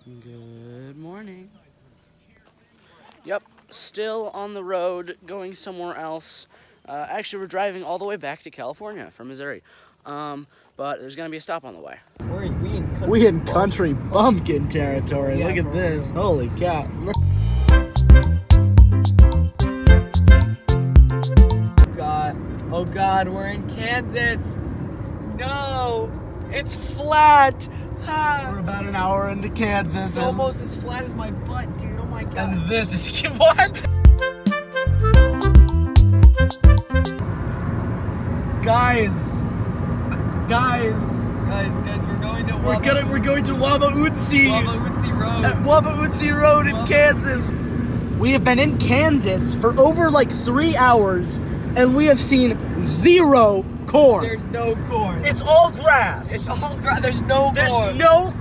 Good morning. Yep, still on the road, going somewhere else. Actually, we're driving all the way back to California from Missouri. But there's gonna be a stop on the way. We in country bumpkin territory. Yeah, look at this. Real. Holy cow. Oh God, we're in Kansas. No, it's flat. We're about an hour into Kansas. It's almost as flat as my butt, dude. Oh my God. And this is what? Guys, we're going to Wabautsy Road in Kansas. We have been in Kansas for over like 3 hours, and we have seen zero corn. There's no corn. It's all grass. It's all grass. There's no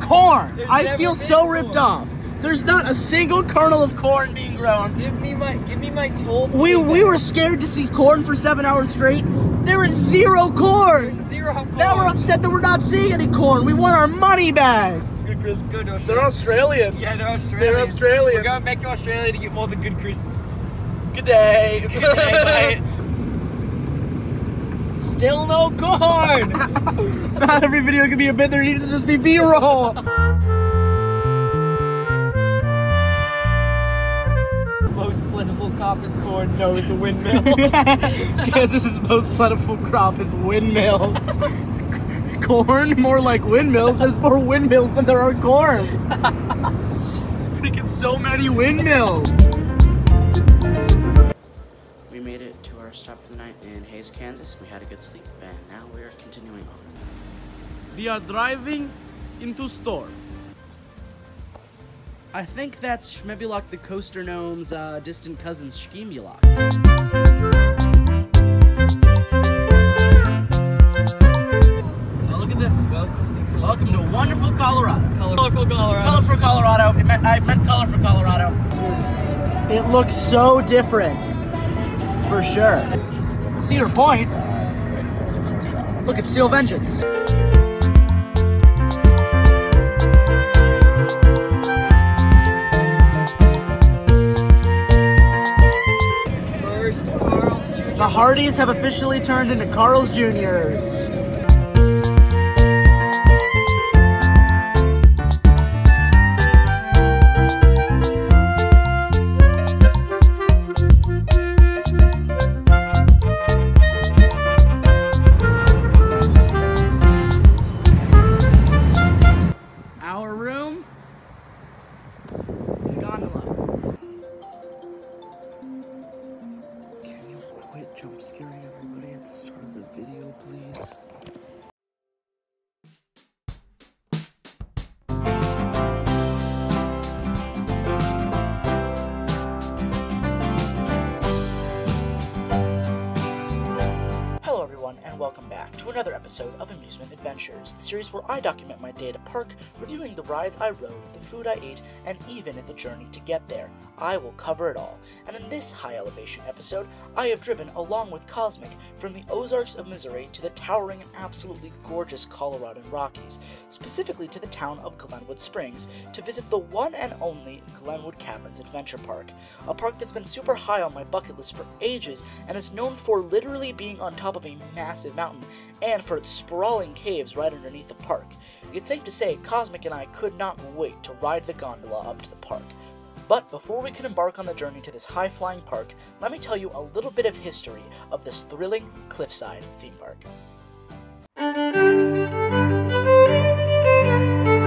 corn. I feel so ripped off. There's not a single kernel of corn being grown. Give me my toll. We were scared to see corn for 7 hours straight. There is zero corn. There's zero corn. Now we're upset that we're not seeing any corn. We want our money back. Good crisp. Good. They're Australian. Yeah, they're Australian. We're going back to Australia to get more the good crisp. Good day. Good day, mate. Still no corn. Not every video can be a bit. There needs to just be B-roll. Most plentiful crop is corn. No, it's a windmill. Kansas's most plentiful crop is windmills. Corn? More like windmills. There's more windmills than there are corn. Freaking so many windmills. We made it to our stop for the night in Hays, Kansas. We had a good sleep, and now we are continuing on. We are driving into store. I think that's maybe like the Coaster Gnome's distant cousin, Shkimulok. Oh, look at this. Welcome to wonderful Colorado. Colorful Colorado. Colorful Colorado. I meant colorful Colorado. It looks so different. For sure. Cedar Point. Look at Steel Vengeance. The Hardys have officially turned into Carl's Jr.'s. Our room. Gondola. Jump scaring everybody at the start of the video, please. Hello everyone, and welcome back to another episode of Amusement Adventures, the series where I document my day at a park, reviewing the rides I rode, the food I ate, and even the journey to get there. I will cover it all, and in this high-elevation episode, I have driven, along with Cosmic, from the Ozarks of Missouri to the towering and absolutely gorgeous Coloradan Rockies, specifically to the town of Glenwood Springs, to visit the one and only Glenwood Caverns Adventure Park, a park that's been super high on my bucket list for ages and is known for literally being on top of a massive mountain, and for its sprawling caves right underneath the park. It's safe to say Cosmic and I could not wait to ride the gondola up to the park. But before we can embark on the journey to this high-flying park, let me tell you a little bit of history of this thrilling cliffside theme park.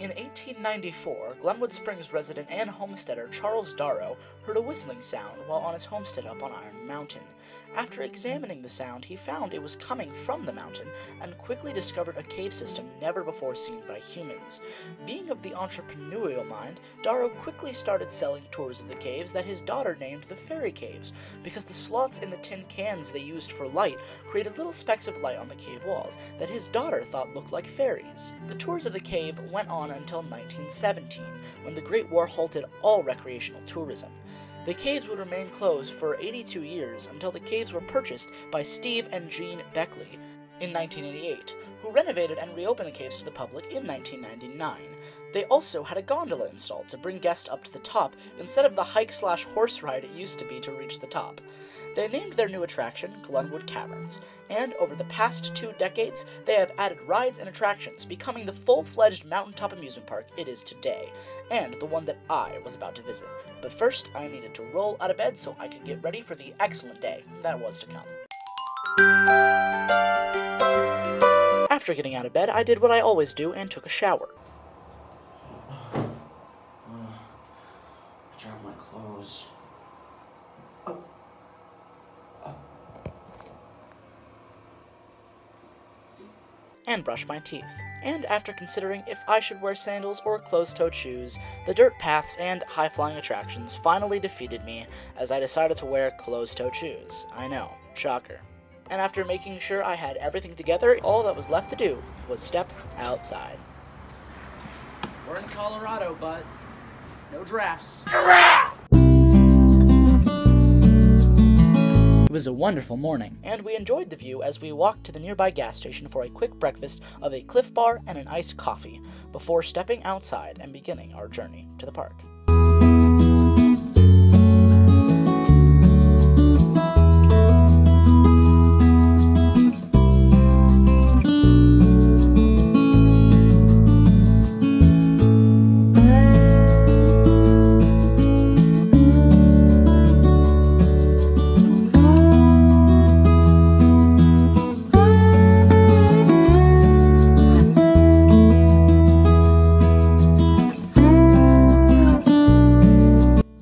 In 1894, Glenwood Springs resident and homesteader Charles Darrow heard a whistling sound while on his homestead up on Iron Mountain. After examining the sound, he found it was coming from the mountain and quickly discovered a cave system never before seen by humans. Being of the entrepreneurial mind, Darrow quickly started selling tours of the caves that his daughter named the Fairy Caves, because the slots in the tin cans they used for light created little specks of light on the cave walls that his daughter thought looked like fairies. The tours of the cave went on until 1917, when the Great War halted all recreational tourism. The caves would remain closed for 82 years until the caves were purchased by Steve and Jean Beckley. in 1988, who renovated and reopened the caves to the public in 1999. They also had a gondola installed to bring guests up to the top instead of the hike/horse ride it used to be to reach the top. They named their new attraction Glenwood Caverns, and over the past 2 decades, they have added rides and attractions, becoming the full-fledged mountaintop amusement park it is today, and the one that I was about to visit. But first, I needed to roll out of bed so I could get ready for the excellent day that was to come. After getting out of bed, I did what I always do and took a shower. Dry my clothes. And brush my teeth. And after considering if I should wear sandals or closed-toed shoes, the dirt paths and high-flying attractions finally defeated me as I decided to wear closed-toed shoes. I know, shocker. And after making sure I had everything together, all that was left to do was step outside. We're in Colorado, but no giraffes. It was a wonderful morning, and we enjoyed the view as we walked to the nearby gas station for a quick breakfast of a Cliff Bar and an iced coffee, before stepping outside and beginning our journey to the park.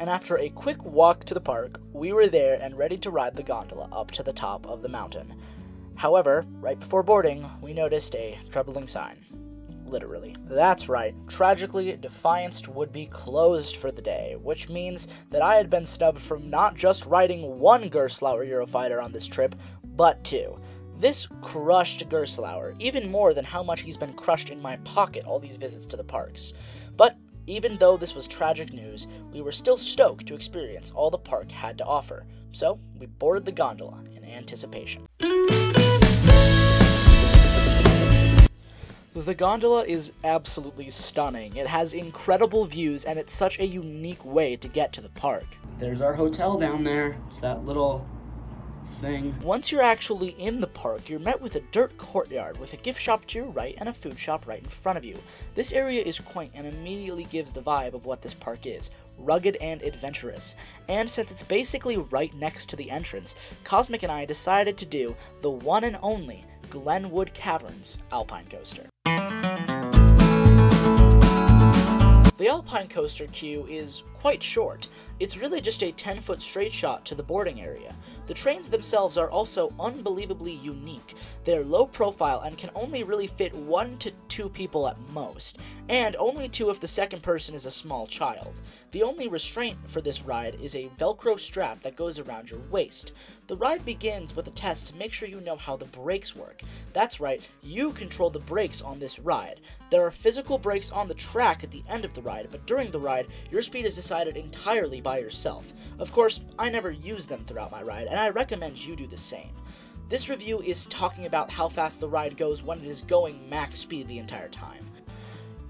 After a quick walk to the park, we were there and ready to ride the gondola up to the top of the mountain. However, right before boarding, we noticed a troubling sign. Literally. That's right, tragically, Defiance would be closed for the day, which means that I had been snubbed from not just riding one Gurstlaure Eurofighter on this trip, but 2. This crushed Gurstlaure, even more than how much he's been crushed in my pocket all these visits to the parks. But even though this was tragic news, we were still stoked to experience all the park had to offer, so we boarded the gondola in anticipation. The gondola is absolutely stunning. It has incredible views, and it's such a unique way to get to the park. There's our hotel down there. It's that little thing. Once you're actually in the park, you're met with a dirt courtyard with a gift shop to your right and a food shop right in front of you. This area is quaint and immediately gives the vibe of what this park is, rugged and adventurous. And since it's basically right next to the entrance, Cosmic and I decided to do the one and only Glenwood Caverns Alpine Coaster. The Alpine Coaster queue is quite short. It's really just a 10-foot straight shot to the boarding area. The trains themselves are also unbelievably unique. They're low profile and can only really fit 1 to 2 people at most, and only 2 if the second person is a small child. The only restraint for this ride is a Velcro strap that goes around your waist. The ride begins with a test to make sure you know how the brakes work. That's right, you control the brakes on this ride. There are physical brakes on the track at the end of the ride, but during the ride, your speed is decided entirely by yourself. Of course, I never use them throughout my ride, and I recommend you do the same. This review is talking about how fast the ride goes when it is going max speed the entire time.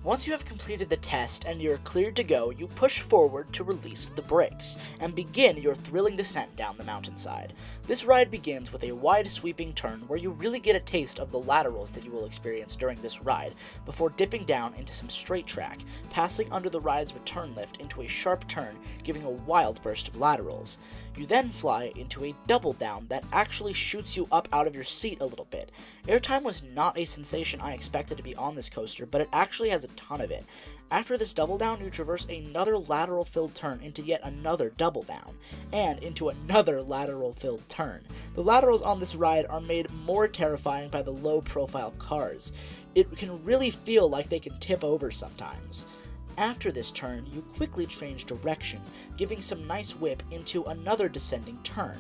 Once you have completed the test and you're cleared to go, you push forward to release the brakes, and begin your thrilling descent down the mountainside. This ride begins with a wide sweeping turn where you really get a taste of the laterals that you will experience during this ride, before dipping down into some straight track, passing under the ride's return lift into a sharp turn, giving a wild burst of laterals. You then fly into a double down that actually shoots you up out of your seat a little bit. Airtime was not a sensation I expected to be on this coaster, but it actually has a ton of it. After this double down, you traverse another lateral filled turn into yet another double down, and into another lateral filled turn. The laterals on this ride are made more terrifying by the low profile cars. It can really feel like they can tip over sometimes. After this turn, you quickly change direction, giving some nice whip into another descending turn.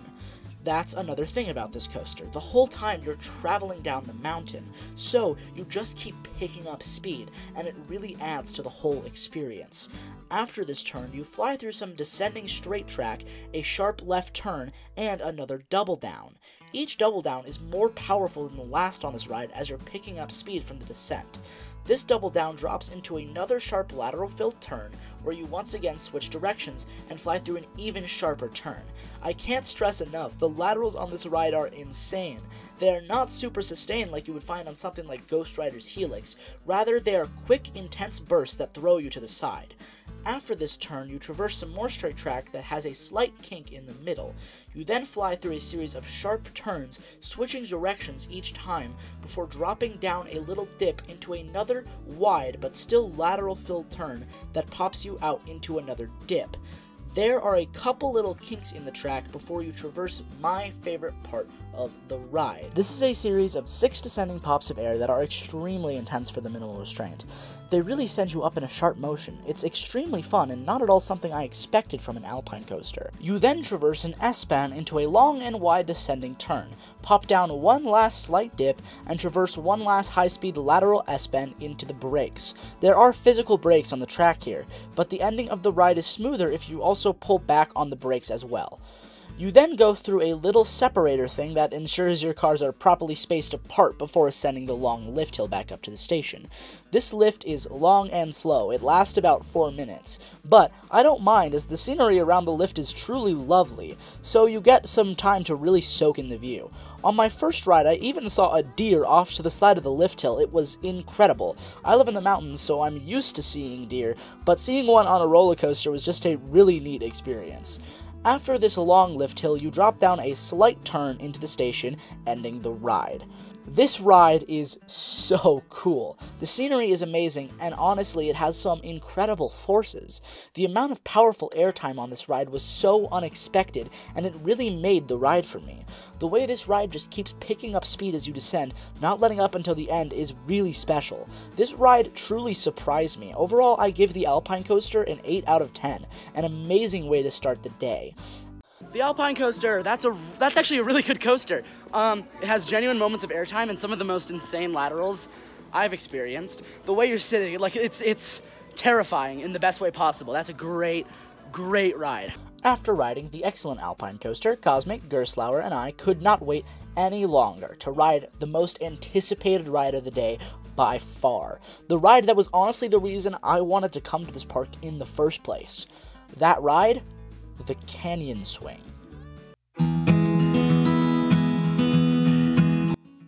That's another thing about this coaster. The whole time you're traveling down the mountain, so you just keep picking up speed, and it really adds to the whole experience. After this turn, you fly through some descending straight track, a sharp left turn, and another double down. Each double down is more powerful than the last on this ride as you're picking up speed from the descent. This double down drops into another sharp lateral filled turn where you once again switch directions and fly through an even sharper turn. I can't stress enough, the laterals on this ride are insane. They are not super sustained like you would find on something like Ghost Rider's Helix, rather they are quick, intense bursts that throw you to the side. After this turn, you traverse some more straight track that has a slight kink in the middle. You then fly through a series of sharp turns, switching directions each time, before dropping down a little dip into another wide but still lateral filled turn that pops you out into another dip. There are a couple little kinks in the track before you traverse my favorite part of the ride. This is a series of 6 descending pops of air that are extremely intense for the minimal restraint. They really send you up in a sharp motion. It's extremely fun and not at all something I expected from an alpine coaster. You then traverse an S-band into a long and wide descending turn, pop down one last slight dip, and traverse one last high-speed lateral S-bend into the brakes. There are physical brakes on the track here, but the ending of the ride is smoother if you also pull back on the brakes as well. You then go through a little separator thing that ensures your cars are properly spaced apart before ascending the long lift hill back up to the station. This lift is long and slow, it lasts about 4 minutes, but I don't mind as the scenery around the lift is truly lovely, so you get some time to really soak in the view. On my first ride, I even saw a deer off to the side of the lift hill. It was incredible. I live in the mountains, so I'm used to seeing deer, but seeing one on a roller coaster was just a really neat experience. After this long lift hill, you drop down a slight turn into the station, ending the ride. This ride is so cool. The scenery is amazing, and honestly, it has some incredible forces. The amount of powerful airtime on this ride was so unexpected, and it really made the ride for me. The way this ride just keeps picking up speed as you descend, not letting up until the end, is really special. This ride truly surprised me. Overall, I give the Alpine Coaster an 8 out of 10, an amazing way to start the day. The Alpine Coaster, that's actually a really good coaster. It has genuine moments of airtime and some of the most insane laterals I've experienced. The way you're sitting, like, it's terrifying in the best way possible. That's a great ride. After riding the excellent Alpine Coaster, Cosmic, Gurstlaure, and I could not wait any longer to ride the most anticipated ride of the day by far. The ride that was honestly the reason I wanted to come to this park in the first place. That ride? The Canyon Swing.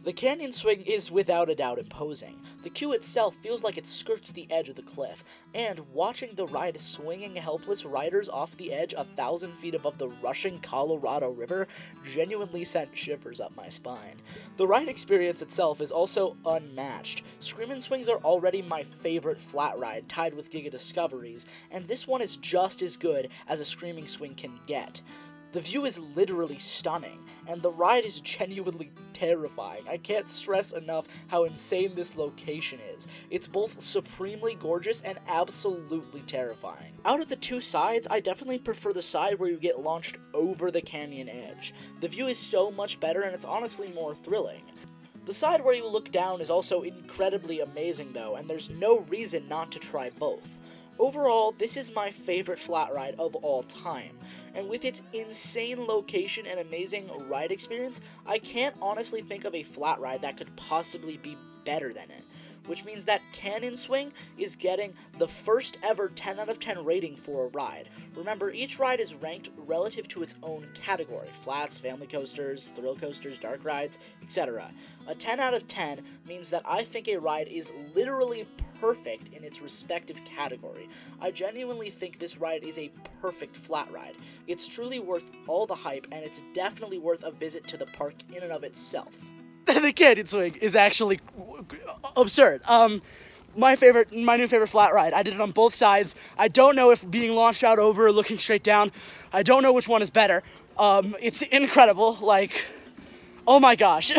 The Canyon Swing is without a doubt imposing. The queue itself feels like it skirts the edge of the cliff, and watching the ride swinging helpless riders off the edge 1,000 feet above the rushing Colorado River genuinely sent shivers up my spine. The ride experience itself is also unmatched. Screamin' Swings are already my favorite flat ride, tied with Giga Discoveries, and this one is just as good as a Screaming Swing can get. The view is literally stunning, and the ride is genuinely terrifying. I can't stress enough how insane this location is. It's both supremely gorgeous and absolutely terrifying. Out of the two sides, I definitely prefer the side where you get launched over the canyon edge. The view is so much better, and it's honestly more thrilling. The side where you look down is also incredibly amazing though, and there's no reason not to try both. Overall, this is my favorite flat ride of all time, and with its insane location and amazing ride experience, I can't honestly think of a flat ride that could possibly be better than it, which means that Canyon Swing is getting the first ever 10 out of 10 rating for a ride. Remember, each ride is ranked relative to its own category: flats, family coasters, thrill coasters, dark rides, etc. A 10 out of 10 means that I think a ride is literally perfect in its respective category. I genuinely think this ride is a perfect flat ride. It's truly worth all the hype, and it's definitely worth a visit to the park in and of itself. The Canyon Swing is actually absurd. My new favorite flat ride. I did it on both sides. I don't know if being launched out over or looking straight down, I don't know which one is better. It's incredible, like, oh my gosh.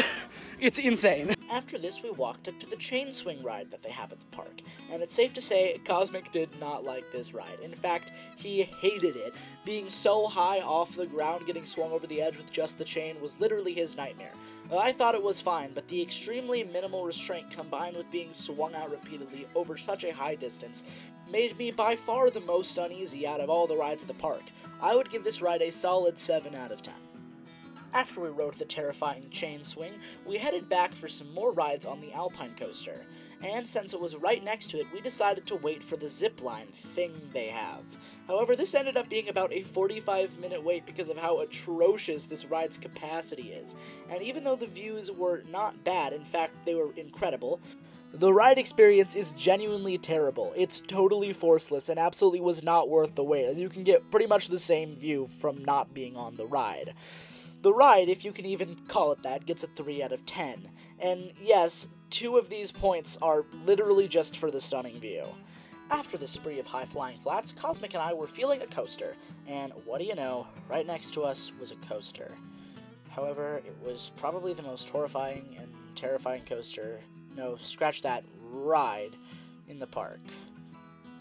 It's insane. After this, we walked up to the chain swing ride that they have at the park, and it's safe to say Cosmic did not like this ride. In fact, he hated it. Being so high off the ground, getting swung over the edge with just the chain was literally his nightmare. I thought it was fine, but the extremely minimal restraint combined with being swung out repeatedly over such a high distance made me by far the most uneasy out of all the rides at the park. I would give this ride a solid 7 out of 10. After we rode the terrifying chain swing, we headed back for some more rides on the Alpine coaster, and since it was right next to it, we decided to wait for the zipline thing they have. However, this ended up being about a 45-minute wait because of how atrocious this ride's capacity is, and even though the views were not bad, in fact, they were incredible, the ride experience is genuinely terrible. It's totally forceless and absolutely was not worth the wait, as you can get pretty much the same view from not being on the ride. The ride, if you can even call it that, gets a 3 out of 10. And yes, 2 of these points are literally just for the stunning view. After the spree of high-flying flats, Cosmic and I were feeling a coaster, and what do you know, right next to us was a coaster. However, it was probably the most horrifying and terrifying coaster, no, scratch that, ride, in the park.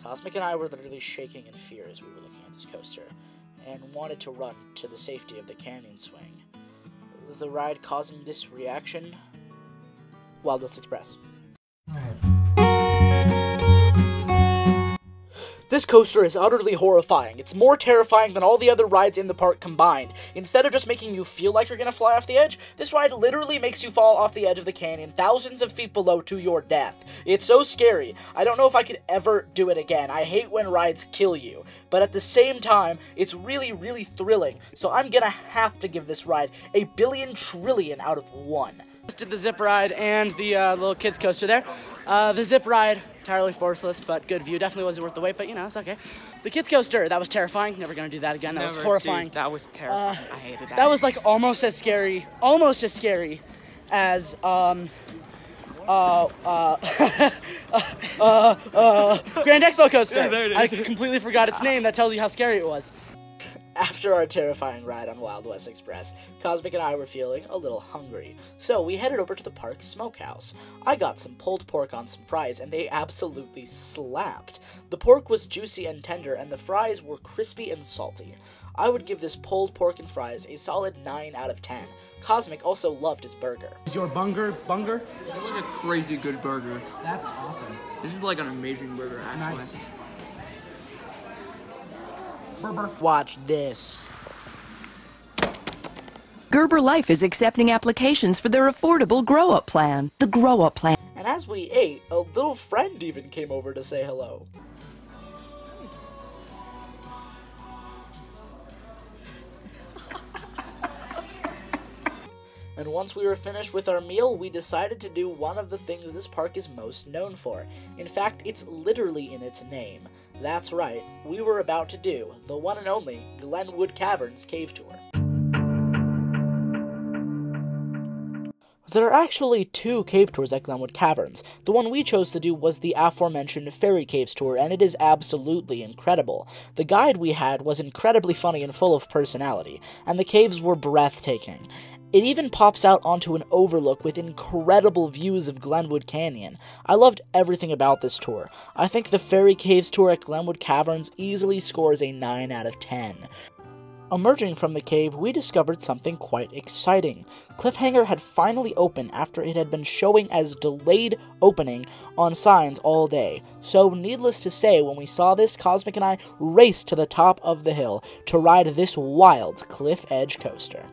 Cosmic and I were literally shaking in fear as we were looking at this coaster, and wanted to run to the safety of the canyon swing. The ride causing this reaction? Wild West Express. This coaster is utterly horrifying. It's more terrifying than all the other rides in the park combined. Instead of just making you feel like you're gonna fly off the edge, this ride literally makes you fall off the edge of the canyon thousands of feet below to your death. It's so scary. I don't know if I could ever do it again. I hate when rides kill you. But at the same time, it's really, really thrilling. So I'm gonna have to give this ride a billion trillion out of 1. Did the zip ride and the little kids coaster there. The zip ride, entirely forceless, but good view. Definitely wasn't worth the wait, but you know, it's okay. The kids coaster, that was terrifying. Never gonna do that again. That was horrifying. Dude, that was terrifying. I hated that. That was like almost as scary as Grand Expo coaster. Yeah, there it I is. completely forgot its name. That tells you how scary it was. After our terrifying ride on Wild West Express, Cosmic and I were feeling a little hungry, so we headed over to the park smokehouse. I got some pulled pork on some fries, and they absolutely slapped. The pork was juicy and tender, and the fries were crispy and salty. I would give this pulled pork and fries a solid 9 out of 10. Cosmic also loved his burger. Is your bunger? This is like a crazy good burger. That's awesome. This is like an amazing burger, actually. Nice. Watch this. Gerber Life is accepting applications for their affordable grow-up plan. The grow-up plan. And as we ate, a little friend even came over to say hello. And once we were finished with our meal, we decided to do one of the things this park is most known for. In fact, it's literally in its name. That's right, we were about to do the one and only Glenwood Caverns cave tour. There are actually 2 cave tours at Glenwood Caverns. The one we chose to do was the aforementioned Fairy Caves tour, and it is absolutely incredible. The guide we had was incredibly funny and full of personality, and the caves were breathtaking. It even pops out onto an overlook with incredible views of Glenwood Canyon. I loved everything about this tour. I think the Fairy Caves tour at Glenwood Caverns easily scores a 9 out of 10. Emerging from the cave, we discovered something quite exciting. Cliffhanger had finally opened after it had been showing as delayed opening on signs all day. So, needless to say, when we saw this, Cosmic and I raced to the top of the hill to ride this wild cliff edge coaster.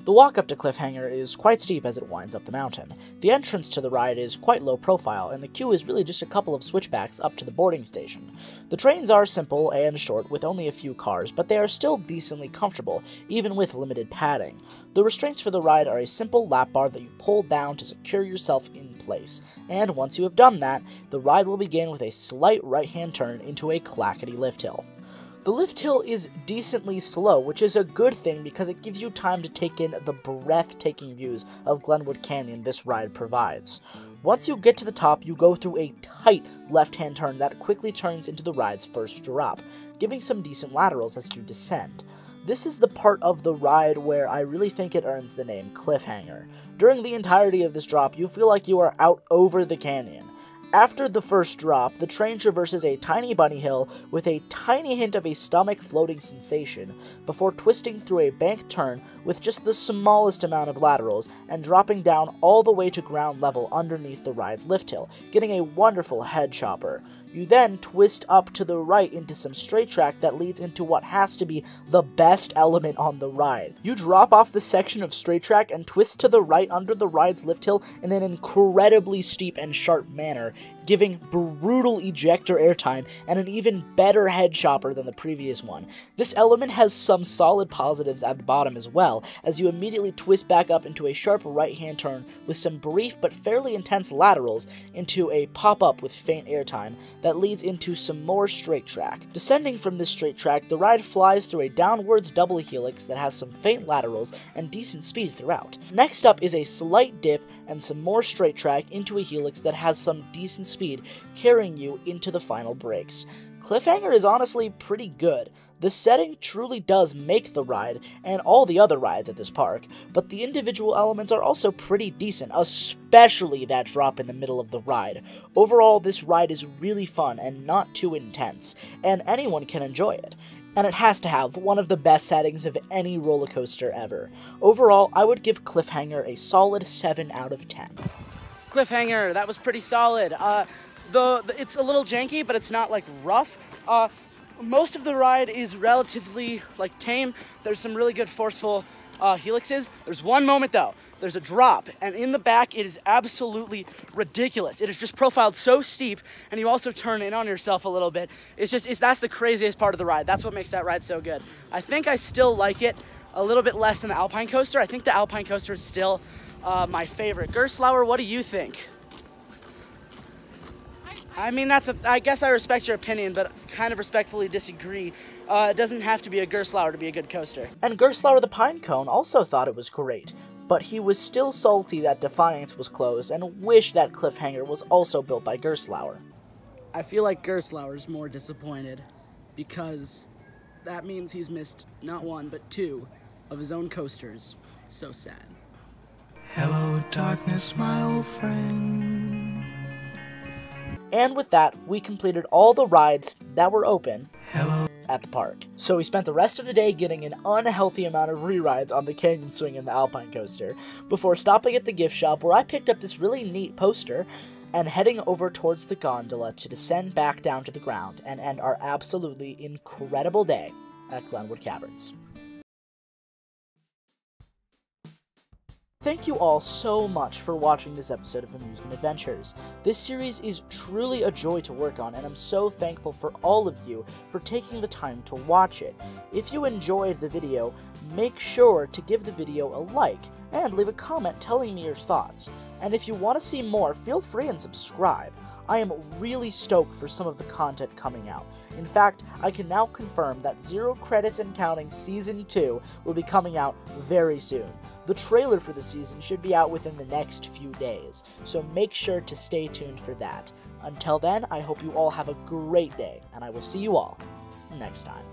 The walk up to Cliffhanger is quite steep as it winds up the mountain. The entrance to the ride is quite low profile, and the queue is really just a couple of switchbacks up to the boarding station. The trains are simple and short with only a few cars, but they are still decently comfortable, even with limited padding. The restraints for the ride are a simple lap bar that you pull down to secure yourself in place, and once you have done that, the ride will begin with a slight right-hand turn into a clackety lift hill. The lift hill is decently slow, which is a good thing because it gives you time to take in the breathtaking views of Glenwood Canyon this ride provides. Once you get to the top, you go through a tight left-hand turn that quickly turns into the ride's first drop, giving some decent laterals as you descend. This is the part of the ride where I really think it earns the name Cliffhanger. During the entirety of this drop, you feel like you are out over the canyon. After the first drop, the train traverses a tiny bunny hill with a tiny hint of a stomach-floating sensation, before twisting through a banked turn with just the smallest amount of laterals and dropping down all the way to ground level underneath the ride's lift hill, getting a wonderful head chopper. You then twist up to the right into some straight track that leads into what has to be the best element on the ride. You drop off the section of straight track and twist to the right under the ride's lift hill in an incredibly steep and sharp manner, giving brutal ejector airtime and an even better head chopper than the previous one. This element has some solid positives at the bottom as well, as you immediately twist back up into a sharp right-hand turn with some brief but fairly intense laterals into a pop-up with faint airtime that leads into some more straight track. Descending from this straight track, the ride flies through a downwards double helix that has some faint laterals and decent speed throughout. Next up is a slight dip and some more straight track into a helix that has some decent speed, carrying you into the final breaks. Cliffhanger is honestly pretty good. The setting truly does make the ride, and all the other rides at this park, but the individual elements are also pretty decent, especially that drop in the middle of the ride. Overall, this ride is really fun and not too intense, and anyone can enjoy it. And it has to have one of the best settings of any roller coaster ever. Overall, I would give Cliffhanger a solid 7 out of 10. Cliffhanger, that was pretty solid. It's a little janky, but it's not like rough. Most of the ride is relatively like tame. There's some really good forceful helixes. There's one moment though. There's a drop, and in the back it is absolutely ridiculous. It is just profiled so steep, and you also turn in on yourself a little bit. That's the craziest part of the ride. That's what makes that ride so good. I think I still like it a little bit less than the Alpine coaster. I think the Alpine coaster is still my favorite. Gurstlaure, what do you think? I mean, I guess I respect your opinion, but kind of respectfully disagree. It doesn't have to be a Gurstlaure to be a good coaster. And Gurstlaure the Pinecone also thought it was great, but he was still salty that Defiance was closed and wished that Cliffhanger was also built by Gurstlaure. I feel like Gerstlauer's more disappointed, because that means he's missed not one, but two of his own coasters. It's so sad. Hello, darkness, my old friend. And with that, we completed all the rides that were open at the park. So we spent the rest of the day getting an unhealthy amount of re-rides on the Canyon Swing and the Alpine Coaster, before stopping at the gift shop where I picked up this really neat poster and heading over towards the gondola to descend back down to the ground and end our absolutely incredible day at Glenwood Caverns. Thank you all so much for watching this episode of Amusement Adventures. This series is truly a joy to work on, and I'm so thankful for all of you for taking the time to watch it. If you enjoyed the video, make sure to give the video a like and leave a comment telling me your thoughts. And if you want to see more, feel free and subscribe. I am really stoked for some of the content coming out. In fact, I can now confirm that Zero Credits and Counting Season 2 will be coming out very soon. The trailer for the season should be out within the next few days, so make sure to stay tuned for that. Until then, I hope you all have a great day, and I will see you all next time.